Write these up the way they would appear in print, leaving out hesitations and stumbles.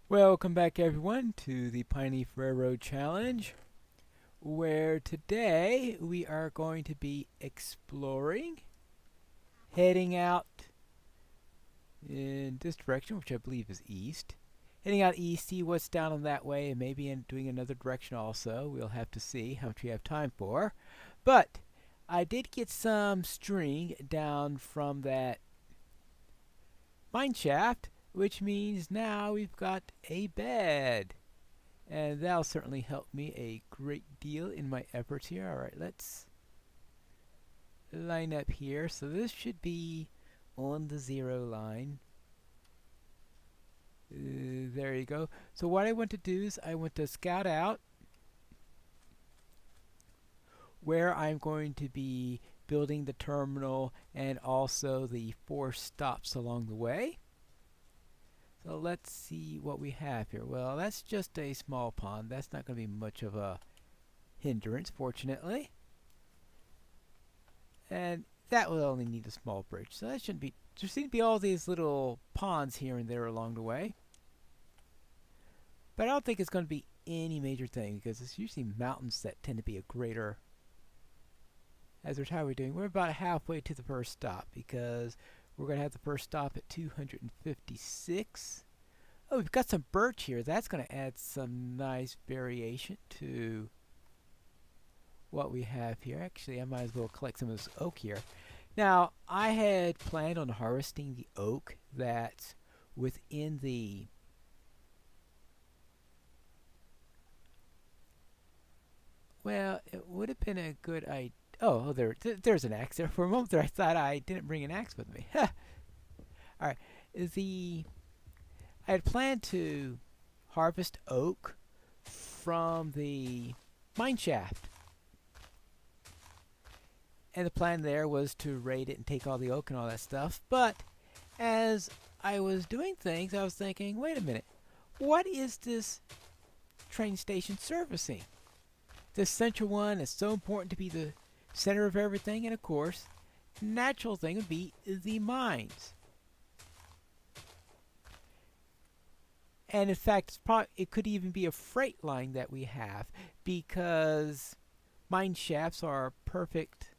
Welcome back everyone to the Piney Railroad Challenge, where today we are going to be exploring, heading out in this direction, which I believe is east. Heading out east, see what's down in that way, and maybe doing another direction also. We'll have to see how much we have time for. But I did get some string down from that mine shaft, which means now we've got a bed. And that'll certainly help me a great deal in my efforts here. Alright, let's line up here. So this should be on the 0 line. There you go. So what I want to do is I want to scout out where I'm going to be building the terminal and also the 4 stops along the way. So let's see what we have here. Well, that's just a small pond. That's not going to be much of a hindrance, fortunately. And that will only need a small bridge. So that shouldn't be... There seem to be all these little ponds here and there along the way. But I don't think it's going to be any major thing, because it's usually mountains that tend to be a greater hazard. How are we doing? We're about halfway to the first stop, because we're going to have the first stop at 256. Oh, we've got some birch here. That's going to add some nice variation to what we have here. Actually, I might as well collect some of this oak here. Now, I had planned on harvesting the oak that's within the well, it would have been a good idea. Oh, there's an axe there. For a moment there, I thought I didn't bring an axe with me. Alright, I had planned to harvest oak from the mine shaft. And the plan there was to raid it and take all the oak and all that stuff. But as I was doing things, I was thinking, wait a minute, what is this train station servicing? This central one is so important to be the center of everything, and of course, the natural thing would be the mines. And in fact, it could even be a freight line that we have, because mine shafts are a perfect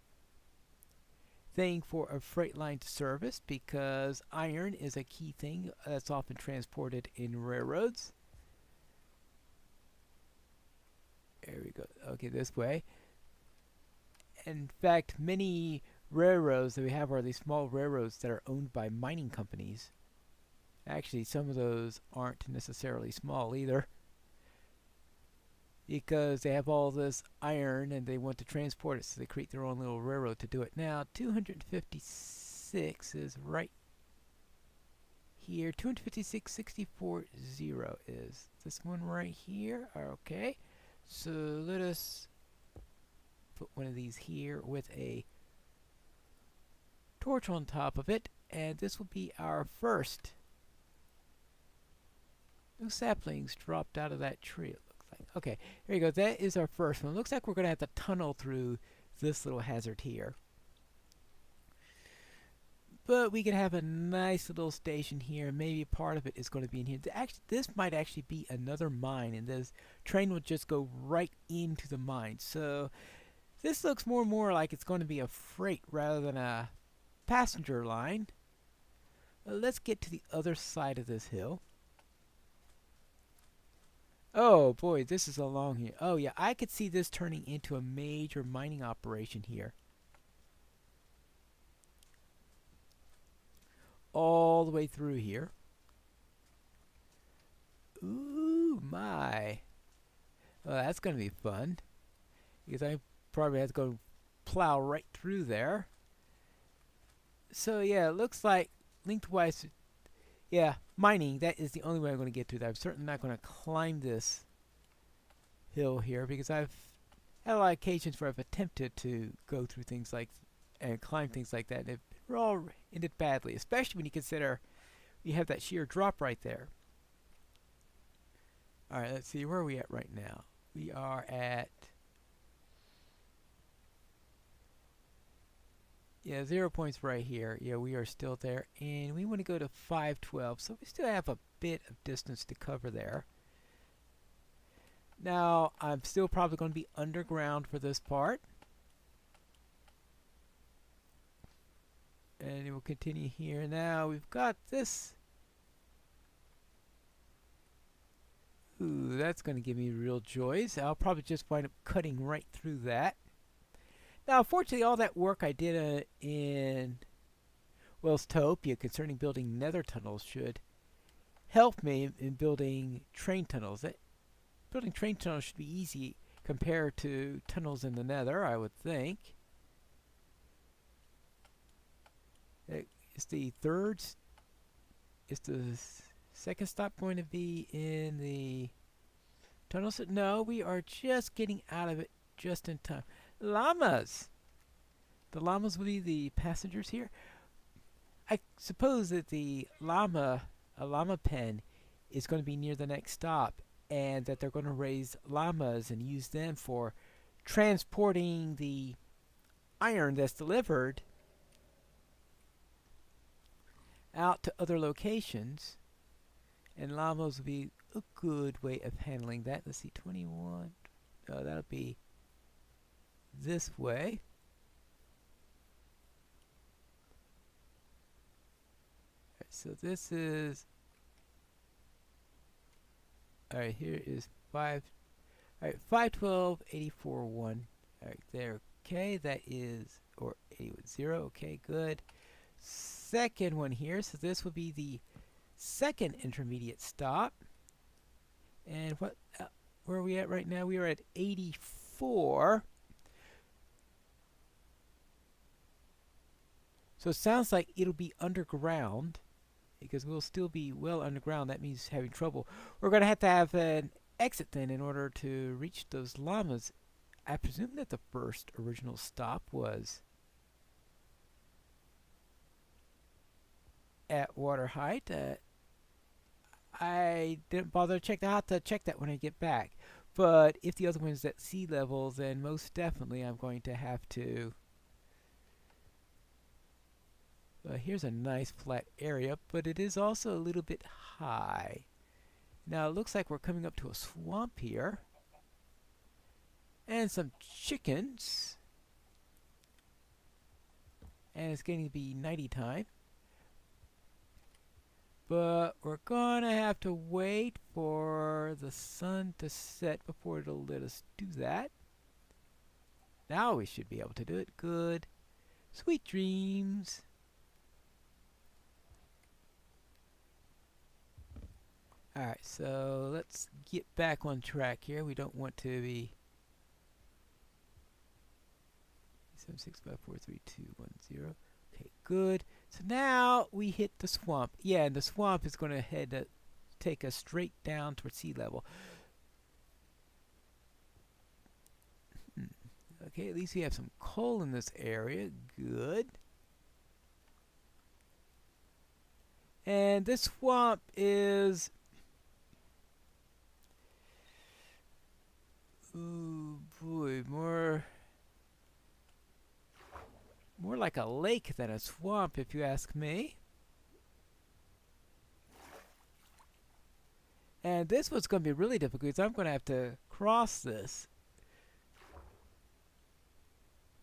thing for a freight line to service, because iron is a key thing that's often transported in railroads. There we go. Okay, this way. In fact, many railroads that we have are these small railroads that are owned by mining companies. Actually, some of those aren't necessarily small either, because they have all this iron and they want to transport it, so they create their own little railroad to do it. Now, 256 is right here. 256.64.0 is this one right here. Okay. So let us put one of these here with a torch on top of it, and this will be our first. No saplings dropped out of that tree, it looks like. Okay, here you go. That is our first one. Looks like we're going to have to tunnel through this little hazard here. But we can have a nice little station here. Maybe part of it is going to be in here. Actually, this might actually be another mine, and this train will just go right into the mine. So this looks more and more like it's going to be a freight rather than a passenger line. Let's get to the other side of this hill. Oh boy, this is a long here. Oh yeah, I could see this turning into a major mining operation here. All the way through here. Ooh, my. Well, that's going to be fun, because I probably have to go plow right through there. So yeah, it looks like lengthwise, yeah, mining, that is the only way I'm going to get to that. I'm certainly not going to climb this hill here, because I've had a lot of occasions where I've attempted to go through things like and climb things like that, and it all ended badly, especially when you consider you have that sheer drop right there. Alright, let's see, where are we at right now? We are at Yeah, 0 points right here. Yeah, we are still there. And we want to go to 512. So we still have a bit of distance to cover there. Now, I'm still probably going to be underground for this part. And it will continue here. Now, we've got this. Ooh, that's going to give me real joys. I'll probably just wind up cutting right through that. Now, fortunately, all that work I did in Wellstopia concerning building nether tunnels should help me in building train tunnels. Building train tunnels should be easy compared to tunnels in the nether, I would think. Is the second stop going to be in the tunnels? No, we are just getting out of it just in time. Llamas! The llamas will be the passengers here. I suppose that a llama pen is going to be near the next stop, and that they're going to raise llamas and use them for transporting the iron that's delivered out to other locations. And llamas will be a good way of handling that. Let's see, 21. Oh, that'll be this way. Right, so this is. Alright, here is 5. Alright, 512, 84, 1. Alright, there. Okay, that is. Or 80, okay, good. Second one here. So this will be the second intermediate stop. And what? Where are we at right now? We are at 84. So it sounds like it'll be underground, because we'll still be well underground. That means having trouble. We're going to have an exit then in order to reach those llamas. I presume that the first original stop was at water height. I didn't bother to check that. I'll have to check that when I get back. But if the other one's at sea level, then most definitely I'm going to have to. Here's a nice flat area, but it is also a little bit high. Now it looks like we're coming up to a swamp here. And some chickens. And it's getting to be nighty time. But we're gonna have to wait for the sun to set before it'll let us do that. Now we should be able to do it. Good. Sweet dreams. Alright, so let's get back on track here. We don't want to be 7654321. Okay, good. So now we hit the swamp. Yeah, and the swamp is going to take us straight down towards sea level. Okay, at least we have some coal in this area. Good. And this swamp is... Ooh, boy, more like a lake than a swamp, if you ask me. And this one's going to be really difficult, because I'm going to have to cross this.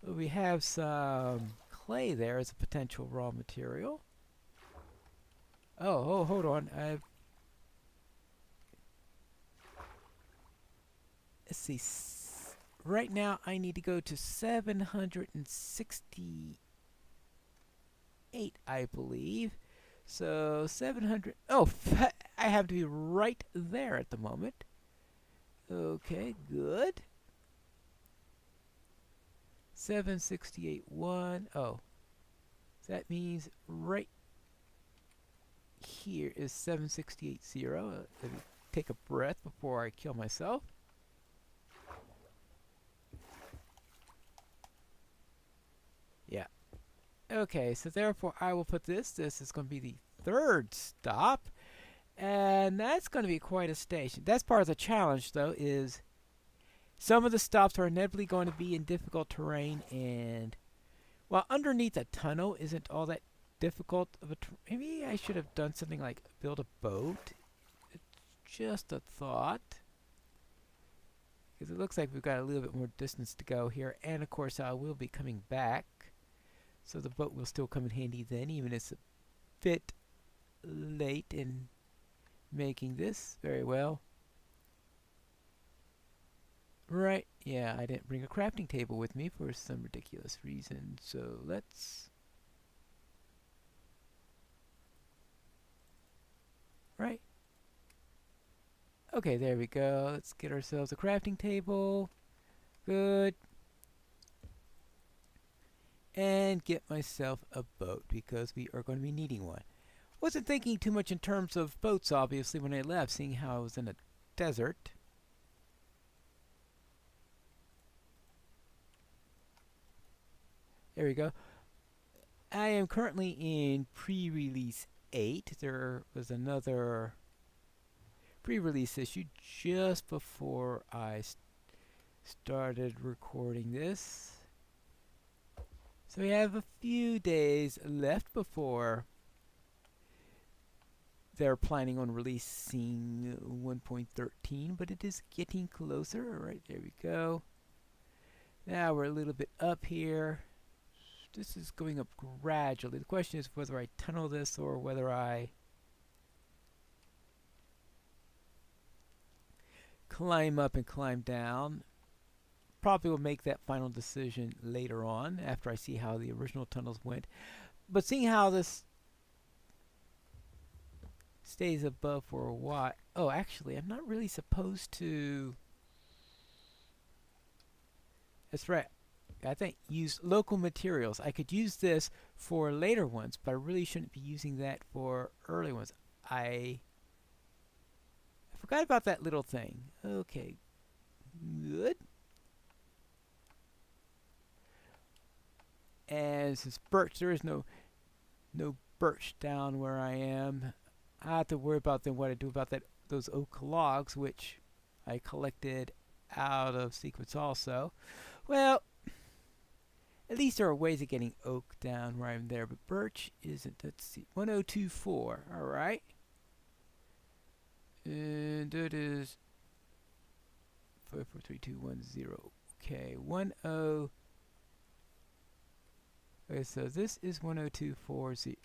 We have some clay there as a potential raw material. Oh, hold on. Let's see. Right now, I need to go to 768, I believe. So 700. Oh, I have to be right there at the moment. Okay, good. 768.1. Oh, so that means right here is 768.0. Let me take a breath before I kill myself. Yeah. Okay, so therefore I will put this. This is going to be the third stop. And that's going to be quite a station. That's part of the challenge, though, is some of the stops are inevitably going to be in difficult terrain, and While underneath a tunnel isn't all that difficult of a maybe I should have done something like build a boat. It's just a thought. Because it looks like we've got a little bit more distance to go here. And of course I will be coming back. So the boat will still come in handy then, even if it's a bit late in making this. Very well. Right, yeah, I didn't bring a crafting table with me for some ridiculous reason. So let's... Right. Okay, there we go. Let's get ourselves a crafting table. Good. And get myself a boat because we are going to be needing one. Wasn't thinking too much in terms of boats, obviously, when I left, seeing how I was in a desert. There we go. I am currently in pre-release 8. There was another pre-release issue just before I started recording this. So we have a few days left before they're planning on releasing 1.13, but it is getting closer. Alright, there we go. Now we're a little bit up here. This is going up gradually. The question is whether I tunnel this or whether I climb up and climb down. Probably will make that final decision later on after I see how the original tunnels went. But seeing how this stays above for a while. Oh, actually, I'm not really supposed to. That's right. I think use local materials. I could use this for later ones, but I really shouldn't be using that for early ones. I forgot about that little thing. Okay, good. And since birch, there is no birch down where I am. I have to worry about then what I do about those oak logs, which I collected out of sequence also. Well, at least there are ways of getting oak down where I'm there, but birch isn't. Let's see, 1024. All right, and it is 543210. Okay, 10. Okay, so this is 10240.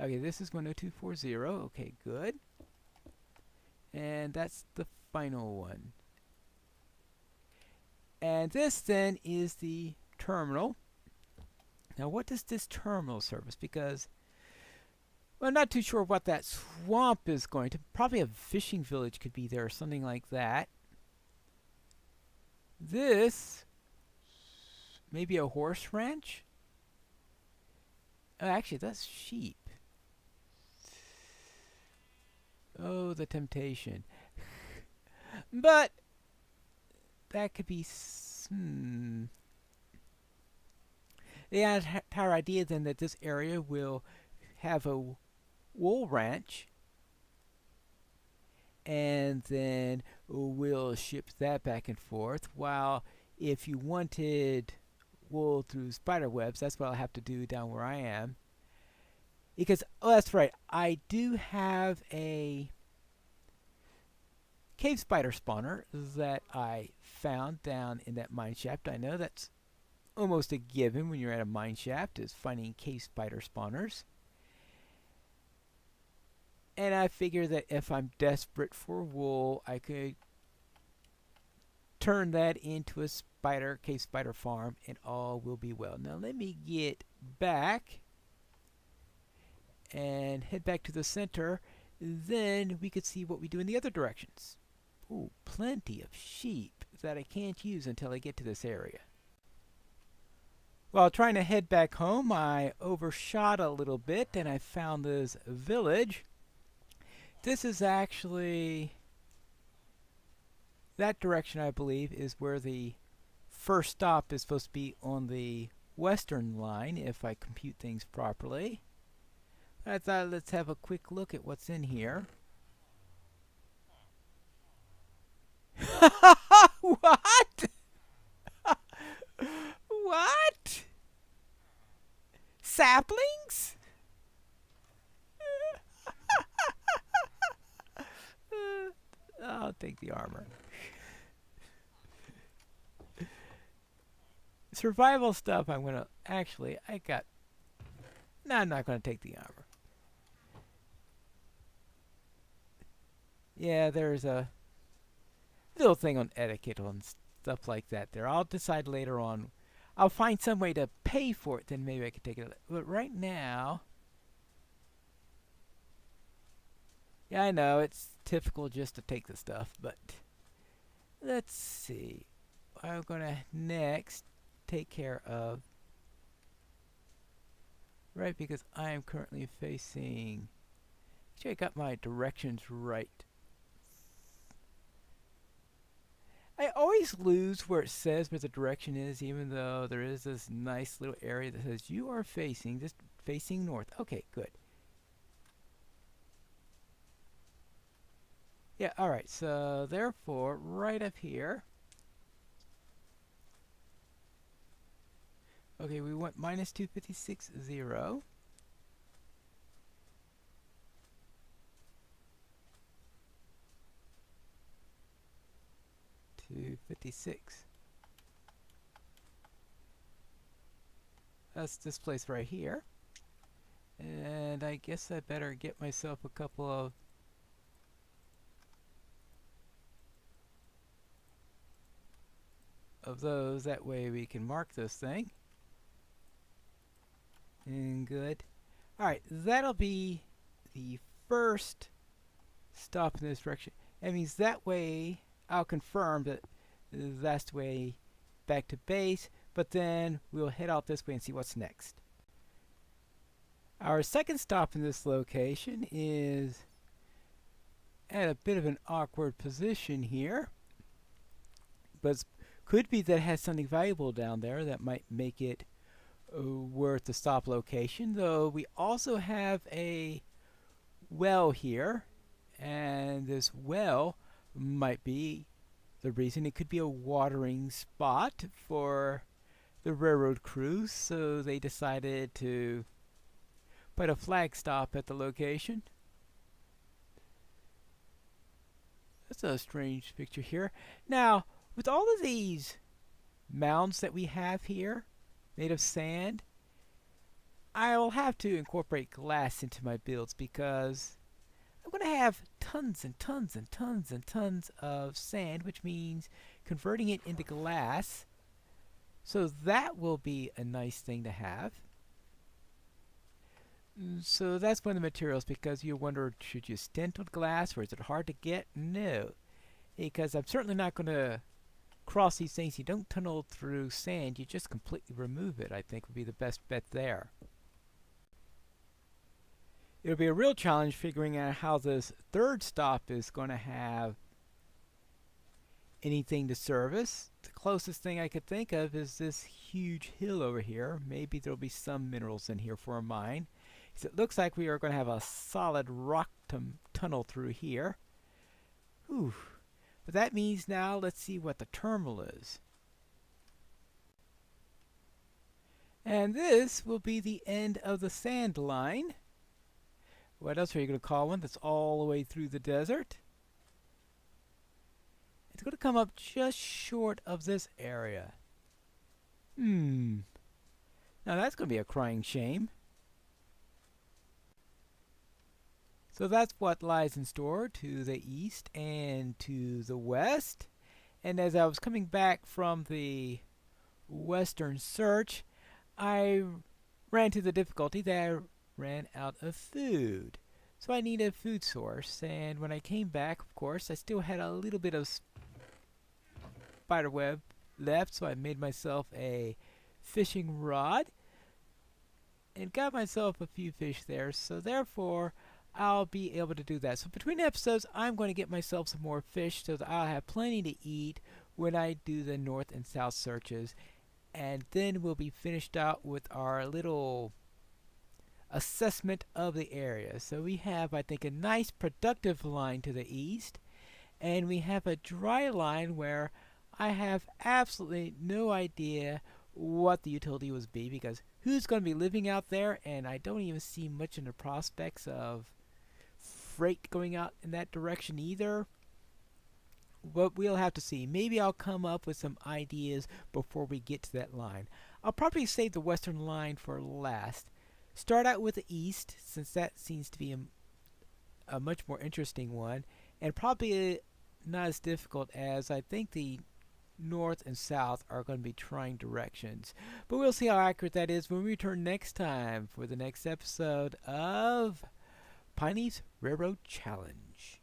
Okay, this is 10240. Okay, good. And that's the final one. And this then is the terminal. Now what does this terminal service? Because, well, I'm not too sure what that swamp is going to. Probably a fishing village could be there or something like that. This, maybe a horse ranch? Oh, actually, that's sheep. Oh, the temptation. But that could be the entire idea then that this area will have a wool ranch, and then we'll ship that back and forth. While if you wanted wool through spider webs, that's what I'll have to do down where I am. Because, oh, that's right, I do have a cave spider spawner that I found down in that mine shaft. I know that's almost a given when you're at a mine shaft, is finding cave spider spawners. And I figure that if I'm desperate for wool, I could turn that into a cave spider farm, and all will be well. Now let me get back and head back to the center. Then we could see what we do in the other directions. Ooh, plenty of sheep that I can't use until I get to this area. While trying to head back home, I overshot a little bit and I found this village. This is actually, that direction I believe is where the first stop is supposed to be on the western line, if I compute things properly. I thought let's have a quick look at what's in here. What? armor. Survival stuff, I'm gonna actually. No, I'm not gonna take the armor. Yeah, there's a little thing on etiquette on stuff like that there. I'll decide later on. I'll find some way to pay for it, then maybe I can take it. But right now, yeah, I know it's typical just to take the stuff, but let's see. I'm gonna next take care of, right, because I am currently facing, actually I got my directions right. I always lose where it says where the direction is, even though there is this nice little area that says you are facing, just facing north. Okay, good. Yeah, alright, so therefore, right up here. Okay, we want minus 256, 0. To 56. That's this place right here. And I guess I better get myself a couple of those. That way we can mark this thing. And good. Alright, that'll be the first stop in this direction. That means that way I'll confirm that that's the way back to base, but then we'll head out this way and see what's next. Our second stop in this location is at a bit of an awkward position here, but it could be that it has something valuable down there that might make it worth the stop location, though we also have a well here, and this well might be the reason. It could be a watering spot for the railroad crew, so they decided to put a flag stop at the location. That's a strange picture here. Now, with all of these mounds that we have here made of sand, I'll have to incorporate glass into my builds because I'm going to have tons and tons and tons and tons of sand, which means converting it into glass. So that will be a nice thing to have. So that's one of the materials, because you wonder, should you stint with glass or is it hard to get? No, because I'm certainly not going to cross these things. You don't tunnel through sand, you just completely remove it, I think would be the best bet there. It'll be a real challenge figuring out how this third stop is going to have anything to service. The closest thing I could think of is this huge hill over here. Maybe there'll be some minerals in here for a mine. So it looks like we are going to have a solid rock tunnel through here. Whew. But that means now let's see what the terminal is. And this will be the end of the sand line. What else are you going to call one that's all the way through the desert? It's going to come up just short of this area. Now that's going to be a crying shame. So that's what lies in store to the east and to the west. And as I was coming back from the western search, I ran into the difficulty that I ran out of food. So I needed a food source, and when I came back, of course, I still had a little bit of spider web left, so I made myself a fishing rod and got myself a few fish there, so therefore I'll be able to do that. So between episodes, I'm going to get myself some more fish so that I'll have plenty to eat when I do the north and south searches, and then we'll be finished out with our little assessment of the area. So we have, I think, a nice productive line to the east, and we have a dry line where I have absolutely no idea what the utility would be, because who's going to be living out there, and I don't even see much in the prospects of freight going out in that direction either. but we'll have to see. Maybe I'll come up with some ideas before we get to that line. I'll probably save the western line for last. Start out with the east, since that seems to be a much more interesting one, and probably not as difficult as I think the north and south are going to be trying directions. But we'll see how accurate that is when we return next time for the next episode of Piney's Railroad Challenge.